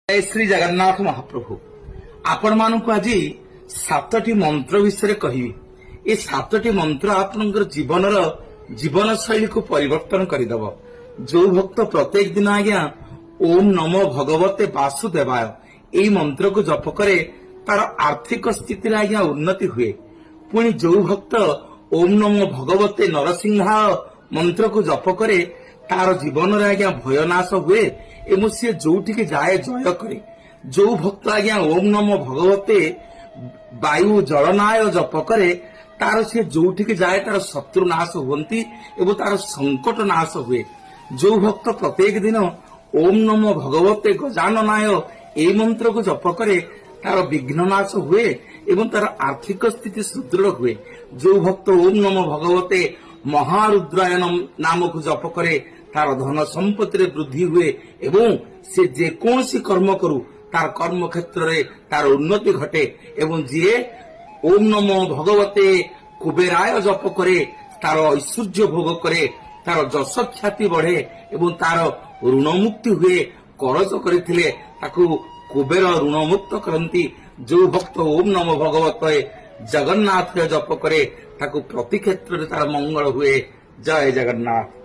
जय श्री जगन्नाथ महाप्रभु आपण मानक आज सातटी मंत्र विषय कहबी। ये सातटी मंत्र आपनकर जीवन शैली को परिवर्तन करदेव। जो भक्त प्रत्येक दिन आज्ञा ओम नमो भगवते वासुदेवाय यही मंत्र को जप करे तार आर्थिक स्थिति आज्ञा उन्नति हुए। पुणी जो भक्त ओम नमो भगवते नरसिंहाय मंत्र को जप करे तार जीवन आज्ञा भयनाश हुए एवं सी जोठिक जाए जय करे। जो भक्त आज्ञा ओम नमो भगवते वायु जलनाय जप करे तार सी जोठिक जाए तार शत्रु नाश हुंती एवं तार संकट नाश हुए। जो भक्त प्रत्येक दिन ओम नमो भगवते गजाननाय ए मंत्र को जप करे तार विघ्न नाश हुए एवं तार आर्थिक स्थिति सुदृढ़ हुए। जो भक्त ओम नमो भगवते महारुद्राय नाम को जप करे तार धन संपत्ति वृद्धि हुए एवं से जेकोसी कर्म करू तार कर्म क्षेत्र में तार उन्नति घटे। एवं जी ओम नमो भगवते कुबेराय जप करे तार ऐश्वर्य भोग करे तार जश ख्याति बढ़े एवं तार ऋणमुक्ति हुए। करज करथिले ताकू कुबेर ऋणमुक्त करती। जो भक्त ओम नमो भगवते जगन्नाथ जप करे ताकू प्रति क्षेत्र में तार मंगल हुए। जय जगन्नाथ।